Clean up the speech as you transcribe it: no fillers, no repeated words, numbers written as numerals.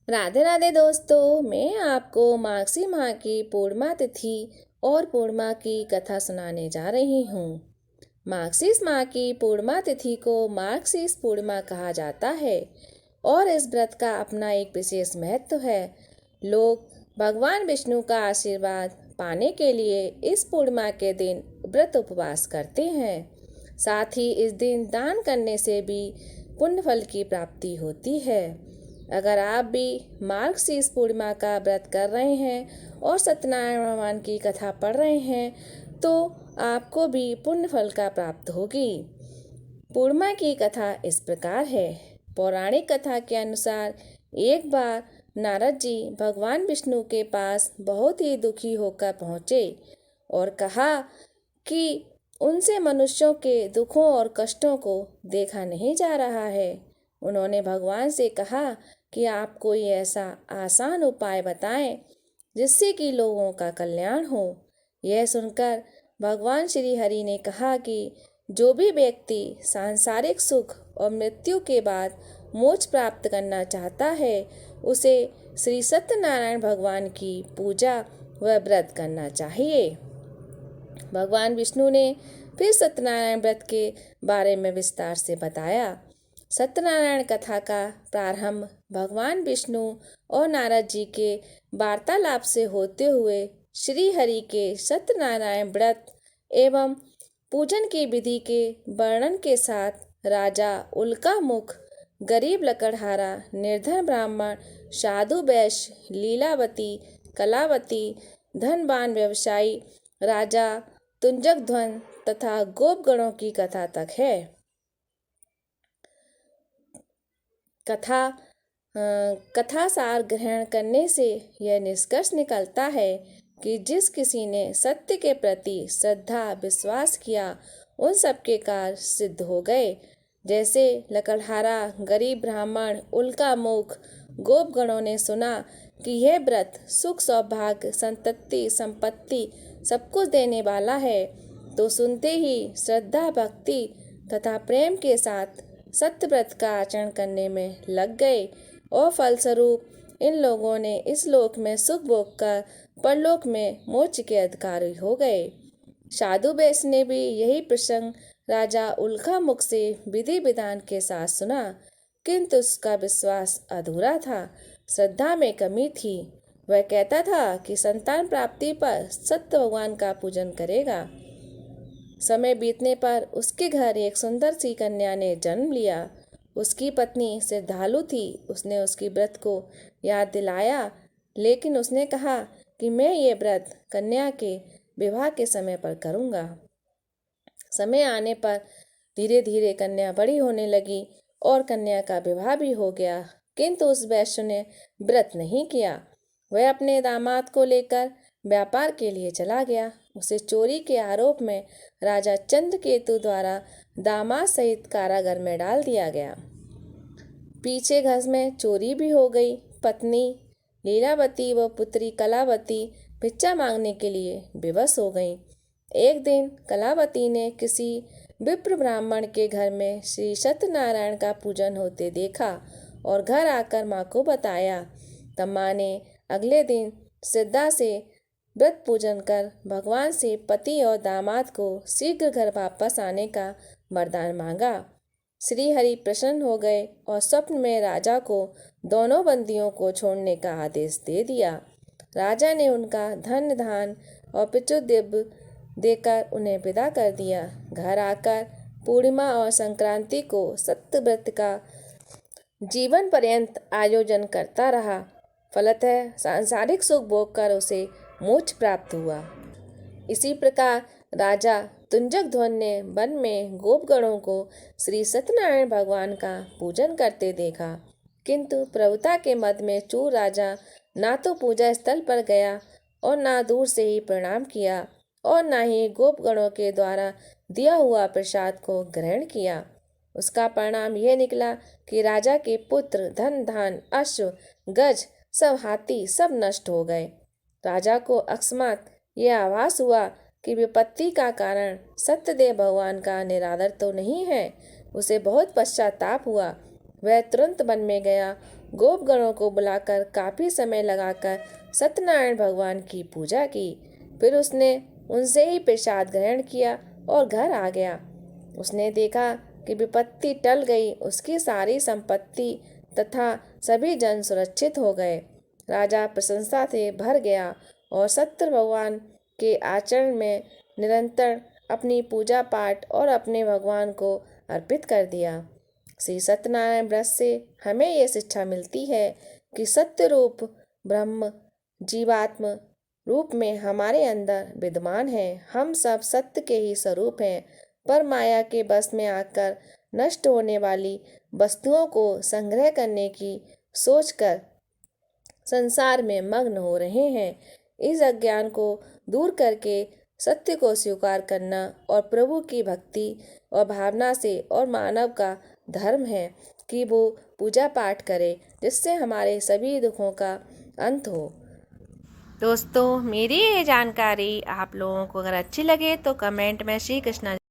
राधे राधे दोस्तों, मैं आपको मार्गशी माह की पूर्णिमा तिथि और पूर्णिमा की कथा सुनाने जा रही हूँ। मार्गशीर्ष माह की पूर्णिमा तिथि को मार्गशीर्ष पूर्णिमा कहा जाता है और इस व्रत का अपना एक विशेष महत्व है। लोग भगवान विष्णु का आशीर्वाद पाने के लिए इस पूर्णिमा के दिन व्रत उपवास करते हैं। साथ ही इस दिन दान करने से भी पुण्य फल की प्राप्ति होती है। अगर आप भी मार्गशीर्ष पूर्णिमा का व्रत कर रहे हैं और सत्यनारायण भगवान की कथा पढ़ रहे हैं तो आपको भी पुण्य फल का प्राप्त होगी। पूर्णिमा की कथा इस प्रकार है। पौराणिक कथा के अनुसार एक बार नारद जी भगवान विष्णु के पास बहुत ही दुखी होकर पहुँचे और कहा कि उनसे मनुष्यों के दुखों और कष्टों को देखा नहीं जा रहा है। उन्होंने भगवान से कहा कि आप कोई ऐसा आसान उपाय बताएं जिससे कि लोगों का कल्याण हो। यह सुनकर भगवान श्री हरि ने कहा कि जो भी व्यक्ति सांसारिक सुख और मृत्यु के बाद मोक्ष प्राप्त करना चाहता है उसे श्री सत्यनारायण भगवान की पूजा व व्रत करना चाहिए। भगवान विष्णु ने फिर सत्यनारायण व्रत के बारे में विस्तार से बताया। सत्यनारायण कथा का प्रारंभ भगवान विष्णु और नारद जी के वार्तालाप से होते हुए श्री हरि के सत्यनारायण व्रत एवं पूजन की विधि के वर्णन के साथ राजा उल्कामुख, गरीब लकड़हारा, निर्धन ब्राह्मण, साधु वैश्य, लीलावती, कलावती, धनवान व्यवसायी, राजा तुंजकध्वन तथा गोपगणों की कथा तक है। कथा सार ग्रहण करने से यह निष्कर्ष निकलता है कि जिस किसी ने सत्य के प्रति श्रद्धा विश्वास किया उन सबके कार्य सिद्ध हो गए। जैसे लकड़हारा, गरीब ब्राह्मण, उल्कामुख, गोपगणों ने सुना कि यह व्रत सुख, सौभाग्य, संतति, संपत्ति सब कुछ देने वाला है तो सुनते ही श्रद्धा, भक्ति तथा प्रेम के साथ सत्य व्रत का आचरण करने में लग गए और फलस्वरूप इन लोगों ने इस लोक में सुख भोग कर परलोक में मोक्ष के अधिकारी हो गए। साधु वैश्य ने भी यही प्रसंग राजा उल्कामुख से विधि विधान के साथ सुना, किंतु उसका विश्वास अधूरा था, श्रद्धा में कमी थी। वह कहता था कि संतान प्राप्ति पर सत्य भगवान का पूजन करेगा। समय बीतने पर उसके घर एक सुंदर सी कन्या ने जन्म लिया। उसकी पत्नी श्रद्धालु थी। उसने उसकी व्रत को याद दिलाया, लेकिन उसने कहा कि मैं ये व्रत कन्या के विवाह के समय पर करूँगा। समय आने पर धीरे धीरे कन्या बड़ी होने लगी और कन्या का विवाह भी हो गया, किंतु उस वैश्य ने व्रत नहीं किया। वह अपने दामाद को लेकर व्यापार के लिए चला गया। उसे चोरी के आरोप में राजा चंद्रकेतु द्वारा दामाद सहित कारागार में डाल दिया गया। पीछे घर में चोरी भी हो गई। पत्नी लीलावती व पुत्री कलावती भिक्षा मांगने के लिए विवश हो गईं। एक दिन कलावती ने किसी विप्र ब्राह्मण के घर में श्री सत्यनारायण का पूजन होते देखा और घर आकर माँ को बताया। तब माँ ने अगले दिन श्रद्धा से व्रत पूजन कर भगवान से पति और दामाद को शीघ्र घर वापस आने का वरदान मांगा। श्री हरि प्रसन्न हो गए और स्वप्न में राजा को दोनों बंदियों को छोड़ने का आदेश दे दिया। राजा ने उनका धन धान और पितृद्रव्य देकर उन्हें विदा कर दिया। घर आकर पूर्णिमा और संक्रांति को सत्य व्रत का जीवन पर्यंत आयोजन करता रहा। फलतः सांसारिक सुख भोग कर उसे मोक्ष प्राप्त हुआ। इसी प्रकार राजा तुंजकध्वन ने वन में गोपगणों को श्री सत्यनारायण भगवान का पूजन करते देखा, किंतु प्रभुता के मद में चूर राजा ना तो पूजा स्थल पर गया और ना दूर से ही प्रणाम किया और ना ही गोपगणों के द्वारा दिया हुआ प्रसाद को ग्रहण किया। उसका परिणाम यह निकला कि राजा के पुत्र, धन धान, अश्व, गज, सब हाथी सब नष्ट हो गए। राजा को अकस्मात यह आभास हुआ कि विपत्ति का कारण सत्यदेव भगवान का निरादर तो नहीं है। उसे बहुत पश्चाताप हुआ। वह तुरंत वन में गया गोपगणों को बुलाकर काफ़ी समय लगाकर सत्यनारायण भगवान की पूजा की। फिर उसने उनसे ही प्रसाद ग्रहण किया और घर आ गया। उसने देखा कि विपत्ति टल गई, उसकी सारी संपत्ति तथा सभी जन सुरक्षित हो गए। राजा प्रशंसा से भर गया और सत्य भगवान के आचरण में निरंतर अपनी पूजा पाठ और अपने भगवान को अर्पित कर दिया। श्री सत्यनारायण व्रत से हमें ये शिक्षा मिलती है कि सत्य रूप ब्रह्म जीवात्म रूप में हमारे अंदर विद्यमान है। हम सब सत्य के ही स्वरूप हैं, पर माया के बस में आकर नष्ट होने वाली वस्तुओं को संग्रह करने की सोचकर संसार में मग्न हो रहे हैं। इस अज्ञान को दूर करके सत्य को स्वीकार करना और प्रभु की भक्ति और भावना से और मानव का धर्म है कि वो पूजा पाठ करे, जिससे हमारे सभी दुखों का अंत हो। दोस्तों, मेरी ये जानकारी आप लोगों को अगर अच्छी लगे तो कमेंट में श्री कृष्ण